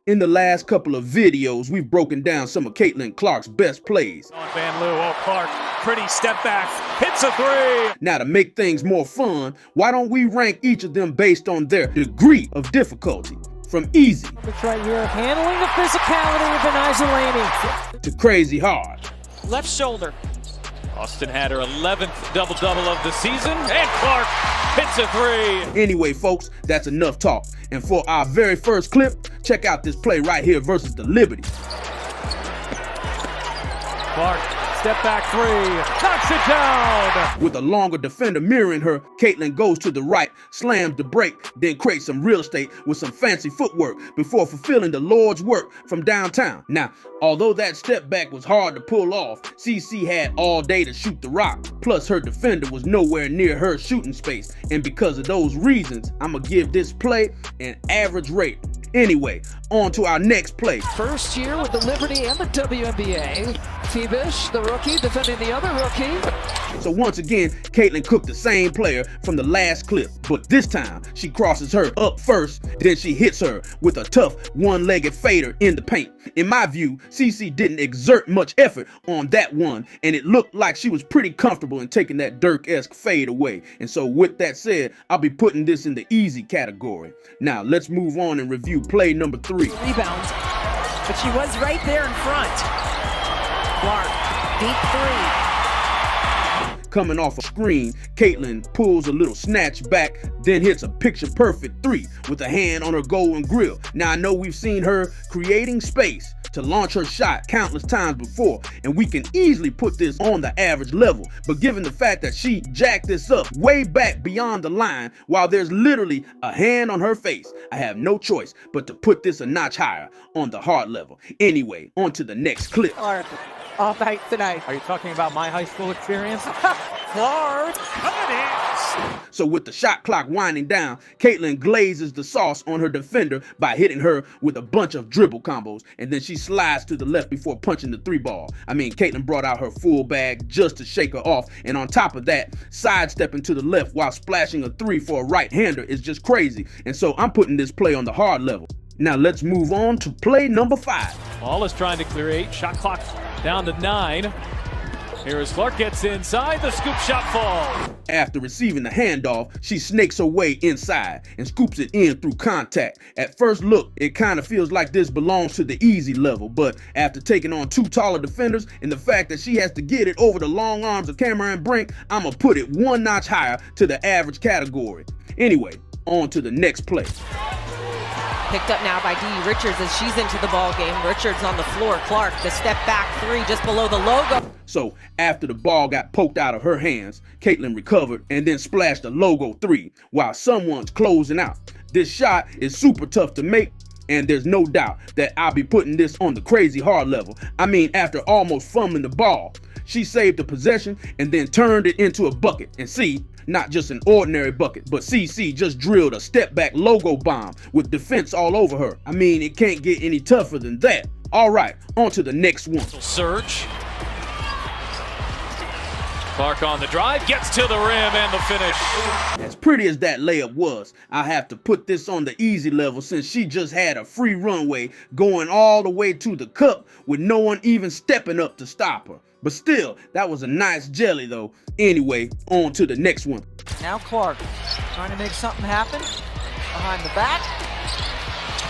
In the last couple of videos, we've broken down some of Caitlin Clark's best plays. On Van Loo, Clark, pretty step back, hits a three. Now to make things more fun, why don't we rank each of them based on their degree of difficulty? From easy It's right here, handling the physicality of an Isolani to crazy hard. left shoulder. Austin had her 11th double-double of the season, and Clark hits a three. Anyway, folks, that's enough talk. And for our very first clip, check out this play right here versus the Liberty. Clark, step back three, knocks it down. With a longer defender mirroring her, Caitlin goes to the right, slams the break, then creates some real estate with some fancy footwork before fulfilling the Lord's work from downtown. Now, although that step back was hard to pull off, CC had all day to shoot the rock. Plus, her defender was nowhere near her shooting space. And because of those reasons, I'ma give this play an average rate. Anyway, on to our next play. First year with the Liberty and the WNBA. T-Bish, the rookie, defending the other rookie. So once again, Caitlin cooked the same player from the last clip, but this time she crosses her up first, then she hits her with a tough one-legged fader in the paint. In my view, CC didn't exert much effort on that one, and it looked like she was pretty comfortable in taking that Dirk-esque fade away. And so with that said, I'll be putting this in the easy category. Now let's move on and review play number 3. Rebounds, but she was right there in front. Clark, deep three. Coming off a screen, Caitlin pulls a little snatch back, then hits a picture-perfect 3 with a hand on her golden grill. Now, I know we've seen her creating space to launch her shot countless times before, and we can easily put this on the average level. But given the fact that she jacked this up way back beyond the line while there's literally a hand on her face, I have no choice but to put this a notch higher on the hard level. Anyway, on to the next clip. Clark, all night tonight. Are you talking about my high school experience? Clark. So with the shot clock winding down, Caitlin glazes the sauce on her defender by hitting her with a bunch of dribble combos, and then she slides to the left before punching the 3 ball. I mean, Caitlin brought out her full bag just to shake her off, and on top of that, sidestepping to the left while splashing a 3 for a right-hander is just crazy. And so I'm putting this play on the hard level. Now let's move on to play number 5. Ball is trying to clear 8, shot clock down to 9. Here as Clark gets inside, the scoop shot falls. After receiving the handoff, she snakes her way inside and scoops it in through contact. At first look, it kind of feels like this belongs to the easy level, but after taking on 2 taller defenders and the fact that she has to get it over the long arms of Cameron Brink, I'ma put it one notch higher to the average category. Anyway, on to the next play. Picked up now by Dee Richards as she's into the ball game. Richards on the floor. Clark, the step back 3 just below the logo. So after the ball got poked out of her hands, Caitlin recovered and then splashed a logo 3 while someone's closing out. This shot is super tough to make, and there's no doubt that I'll be putting this on the crazy hard level. I mean, after almost fumbling the ball, she saved the possession and then turned it into a bucket. And see, not just an ordinary bucket, but CC just drilled a step-back logo bomb with defense all over her. I mean, it can't get any tougher than that. All right, on to the next one. Surge. Clark on the drive, gets to the rim and the finish. As pretty as that layup was, I have to put this on the easy level since she just had a free runway going all the way to the cup with no one even stepping up to stop her. But still, that was a nice jelly though. Anyway, on to the next one. Now Clark, trying to make something happen. Behind the back.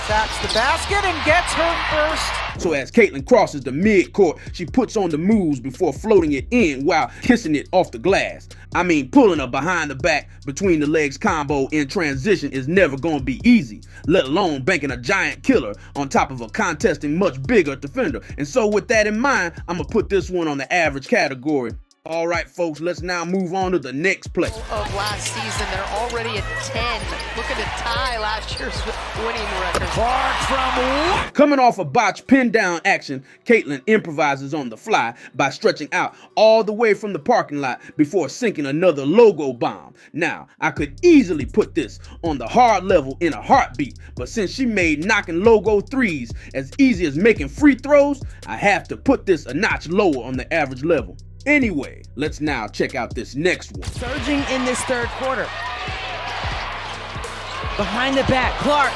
Sacks the basket and gets her first. So as Caitlin crosses the mid-court, she puts on the moves before floating it in while kissing it off the glass. I mean, pulling a behind the back, between the legs combo in transition is never going to be easy, let alone banking a giant killer on top of a contesting much bigger defender. And so with that in mind, I'm going to put this one on the average category. All right, folks, let's now move on to the next play. Of last season, they're already at 10, looking to tie last year's winning record. Clark from... Coming off a botched pin down action, Caitlin improvises on the fly by stretching out all the way from the parking lot before sinking another logo bomb. Now, I could easily put this on the hard level in a heartbeat, but since she made knocking logo 3s as easy as making free throws, I have to put this a notch lower on the average level. Anyway, let's now check out this next one. Surging in this third quarter. Behind the back, Clark.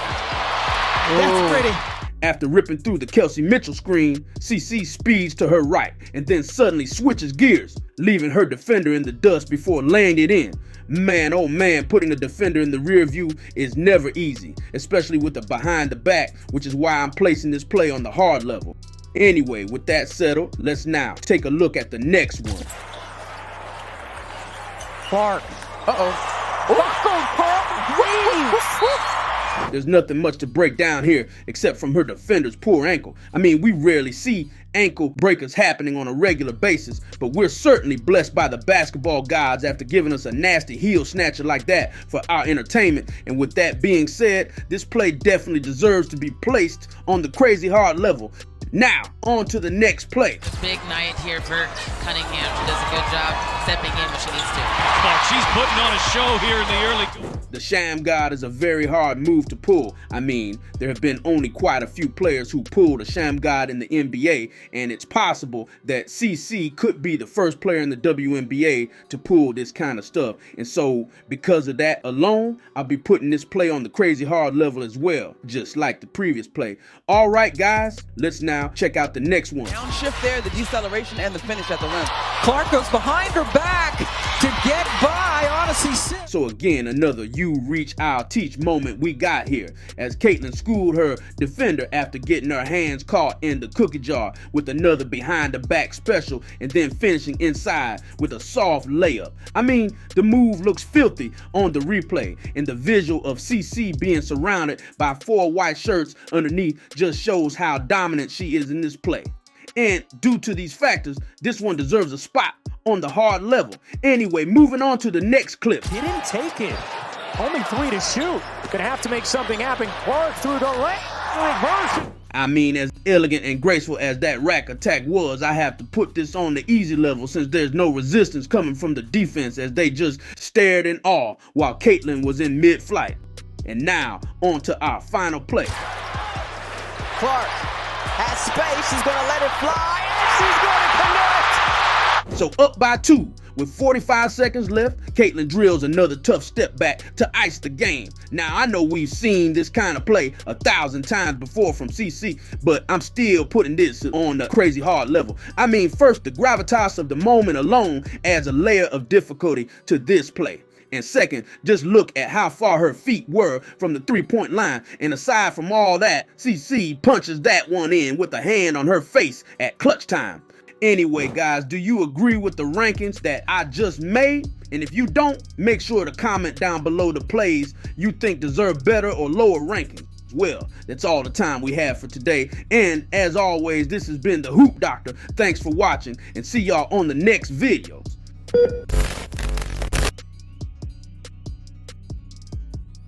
That's pretty. After ripping through the Kelsey Mitchell screen, CC speeds to her right and then suddenly switches gears, leaving her defender in the dust before laying it in. Man, oh man, putting a defender in the rear view is never easy, especially with the behind the back, which is why I'm placing this play on the hard level. Anyway, with that settled, let's now take a look at the next one. Clark. There's nothing much to break down here except from her defender's poor ankle. I mean, we rarely see ankle breakers happening on a regular basis, but we're certainly blessed by the basketball gods after giving us a nasty heel snatcher like that for our entertainment. And with that being said, this play definitely deserves to be placed on the crazy hard level. Now, on to the next play. Big night here for Cunningham. She does a good job stepping in when she needs to. Clark, she's putting on a show here in the early. The sham guard is a very hard move to pull. I mean, there have been only quite a few players who pulled a sham guard in the NBA, and it's possible that CC could be the first player in the WNBA to pull this kind of stuff. And so, because of that alone, I'll be putting this play on the crazy hard level as well, just like the previous play. All right, guys, let's now check out the next one. Downshift there, the deceleration and the finish at the rim. Clark goes behind her back to get by on a CC. So again, another you reach, I'll teach moment we got here, as Caitlin schooled her defender after getting her hands caught in the cookie jar with another behind the back special and then finishing inside with a soft layup. I mean, the move looks filthy on the replay, and the visual of CC being surrounded by 4 white shirts underneath just shows how dominant she is in this play. And due to these factors, this one deserves a spot on the hard level. Anyway, moving on to the next clip. Didn't take it. Only 3 to shoot. Gonna have to make something happen. Clark through the reverse. I mean, as elegant and graceful as that rack attack was, I have to put this on the easy level since there's no resistance coming from the defense as they just stared in awe while Caitlin was in mid-flight. And now, on to our final play. Clark has space, she's gonna let it fly, and she's gonna connect! So up by 2, with 45 seconds left, Caitlin drills another tough step back to ice the game. Now, I know we've seen this kind of play 1,000 times before from CC, but I'm still putting this on the crazy hard level. I mean, first, the gravitas of the moment alone adds a layer of difficulty to this play. And second, just look at how far her feet were from the three-point line. And aside from all that, CC punches that one in with a hand on her face at clutch time. Anyway, guys, do you agree with the rankings that I just made? And if you don't, make sure to comment down below the plays you think deserve better or lower rankings. Well, that's all the time we have for today. And as always, this has been the Hoop Doctor. Thanks for watching and see y'all on the next videos.